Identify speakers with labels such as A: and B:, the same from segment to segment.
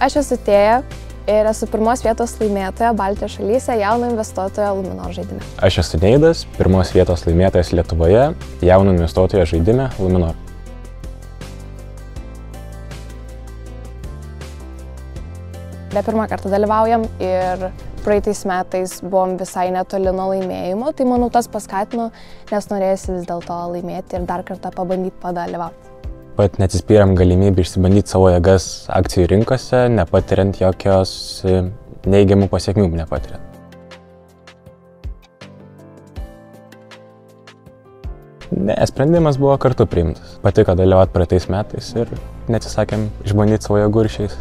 A: Aš esu Tėja ir esu pirmos vietos laimėtoja Baltijos šalyse jauno investuotojo Luminor žaidime.
B: Aš esu Neidas, pirmos vietos laimėtojas Lietuvoje jauno investuotojo žaidime Luminor.
A: Ne pirmą kartą dalyvaujam ir praeitais metais buvom visai netoli nuo laimėjimo, tai manau tas paskatino, nes norėjusi vis dėlto laimėti ir dar kartą pabandyti padalyvauti.
B: Pat neatsispyrėm galimybę išsibandyti savo jėgas akcijų rinkose, nepatiriant jokios neigiamų pasiekmių nepatiriant. Ne, sprendimas buvo kartu priimtas. Patiko dalyvauti praeitais metais ir neatsisakėm išbandyti savo jėgų ir šiais.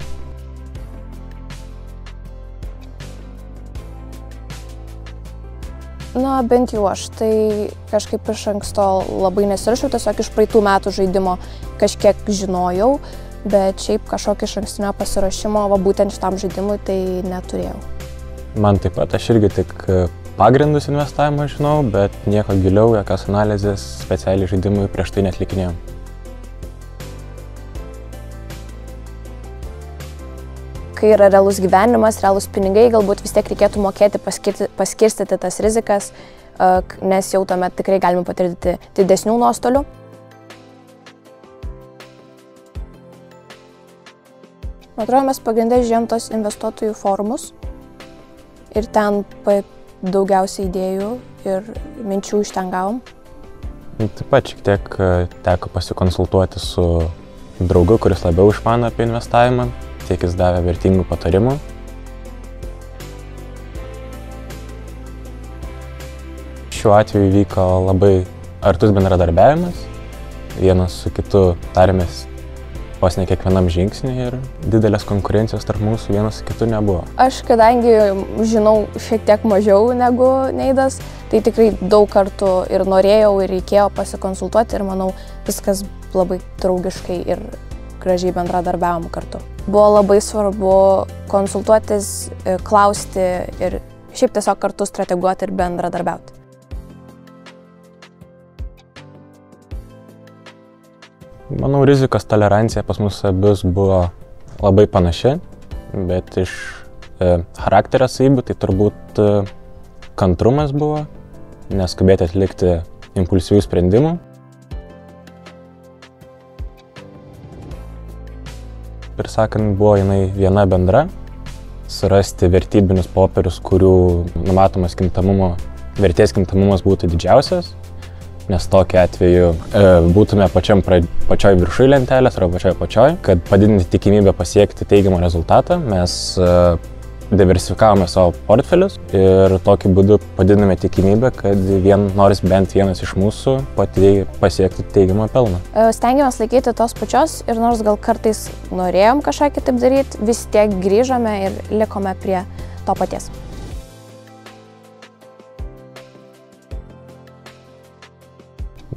A: Na, bent jau aš tai kažkaip iš anksto labai nesirašiau, tiesiog iš praeitų metų žaidimo kažkiek žinojau, bet šiaip kažkokio išankstinio pasiruošimo būtent šitam žaidimui tai neturėjau.
B: Man taip pat, aš irgi tik pagrindus investavimo žinau, bet nieko giliau, jokios analizės specialiai žaidimui prieš tai netlikinėjom.
A: Kai yra realus gyvenimas, realus pinigai, galbūt vis tiek reikėtų mokėti paskirstyti tas rizikas, nes jau tuomet tikrai galime patirti didesnių nuostolių. Man atrodo, mes pagrindė žiūrėjom tos investuotojų forumus ir ten daugiausiai idėjų ir minčių iš ten gavom.
B: Taip pat šiek tiek teko pasikonsultuoti su draugu, kuris labiau išmano apie investavimą. Tiek jis davė vertingų patarimų. Šiuo atveju vyko labai artus bendradarbiavimas. Vienas su kitu tarėmės vos ne kiekvienam žingsnį ir didelės konkurencijos tarp mūsų vienas su kitu nebuvo.
A: Aš, kadangi žinau šiek tiek mažiau negu Neidas, tai tikrai daug kartų ir norėjau, ir reikėjo pasikonsultuoti ir manau viskas labai draugiškai ir gražiai bendradarbiavom kartu. Buvo labai svarbu konsultuotis, klausti ir šiaip tiesiog kartu strateguoti ir bendradarbiauti.
B: Manau, rizikos tolerancija pas mus abis buvo labai panaši, bet iš charakterio savybių tai turbūt kantrumas buvo, neskubėti atlikti impulsyvių sprendimų. Ir sakant, buvo jinai viena bendra, surasti vertybinius popierius, kurių numatomas vertės kintamumas būtų didžiausias, nes tokiu atveju būtume pačioj viršuj lentelės arba pačioj. Kad padidinti tikimybę pasiekti teigiamą rezultatą, mes diversifikavome savo portfelius ir tokiu būdu padidiname tikimybę, kad nors bent vienas iš mūsų pasiekti teigiamą pelną.
A: Stengiamės laikyti tos pačios ir nors gal kartais norėjom kažką kitaip daryti, vis tiek grįžome ir likome prie to paties.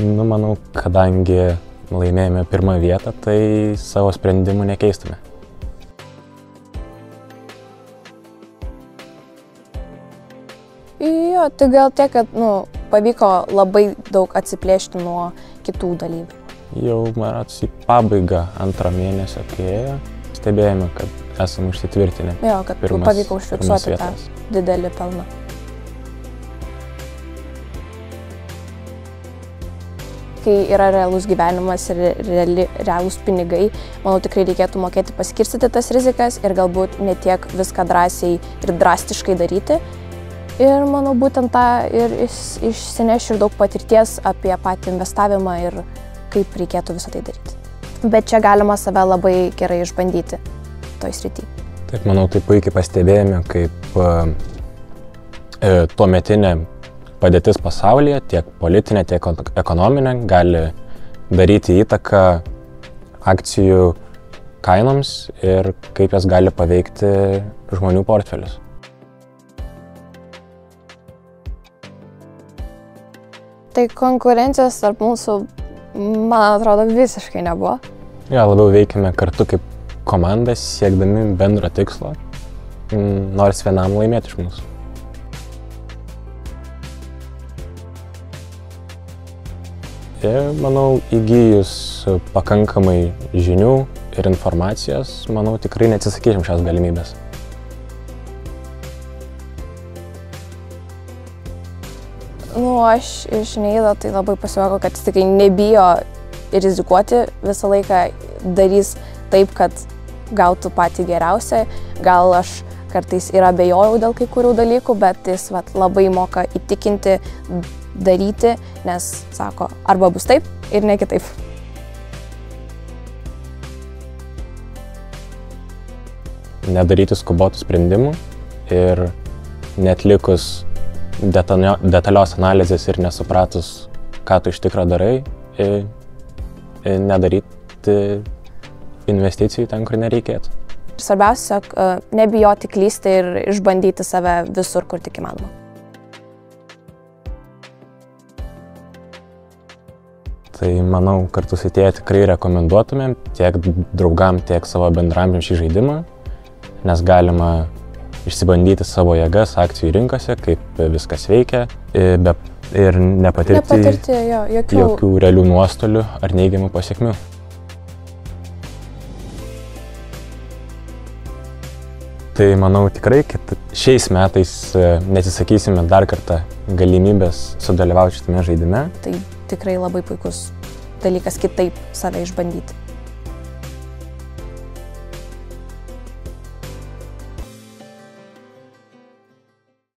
B: Manau, kadangi laimėjome pirmą vietą, tai savo sprendimų nekeistume.
A: Jo, tai gal tiek, kad pavyko labai daug atsiplėšti nuo kitų dalyvių.
B: Jau, man rodos, į pabaigą antro mėnesio, kai ėjo, stebėjome, kad esam užsitvirtinę.
A: Jo, kad pavyko užfiksuoti tą didelį pelną. Kai yra realus gyvenimas ir realūs pinigai, manau, tikrai reikėtų mokėti paskirstyti tas rizikas ir galbūt ne tiek viską drąsiai ir drastiškai daryti. Ir manau, būtent tą ir išsinešiu ir daug patirties apie patį investavimą ir kaip reikėtų visą tai daryti. Bet čia galima save labai gerai išbandyti toj srity.
B: Taip, manau, tai puikiai pastebėjome, kaip tuometinė padėtis pasaulyje, tiek politinė, tiek ekonominė, gali daryti įtaką akcijų kainoms ir kaip jas gali paveikti žmonių portfelius.
A: Tai konkurencijos tarp mūsų, man atrodo, visiškai nebuvo.
B: Ja, labiau veikime kartu kaip komanda, siekdami bendro tikslo, nors vienam laimėti iš mūsų. Ir manau, įgyjus pakankamai žinių ir informacijos, manau, tikrai neatsisakysim šios galimybės.
A: Aš iš Neido tai labai pasijuokau, kad jis tikrai nebijo rizikuoti, visą laiką darys taip, kad gautų patį geriausią. Gal aš kartais ir abejojau dėl kai kurių dalykų, bet jis labai moka įtikinti, daryti, nes sako, arba bus taip ir ne kitaip.
B: Nedaryti skubotų sprendimų ir netlikus detalios analizės ir nesupratus, ką tu iš tikro darai, nedaryti investicijų ten, kur nereikėtų.
A: Svarbiausia, nebijoti klysti ir išbandyti save visur, kur tik įmanoma.
B: Tai manau, kartu su tėja tikrai rekomenduotumėm tiek draugam, tiek savo bendramžiam šį žaidimą, nes galima išsibandyti savo jėgas akcijų rinkose, kaip viskas veikia, ir nepatirti jokių realių nuostolių ar neigiamų pasekmių. Tai manau tikrai, kad šiais metais neatsisakysime dar kartą galimybės sudalyvauti šitame žaidime.
A: Tai tikrai labai puikus dalykas kitaip save išbandyti.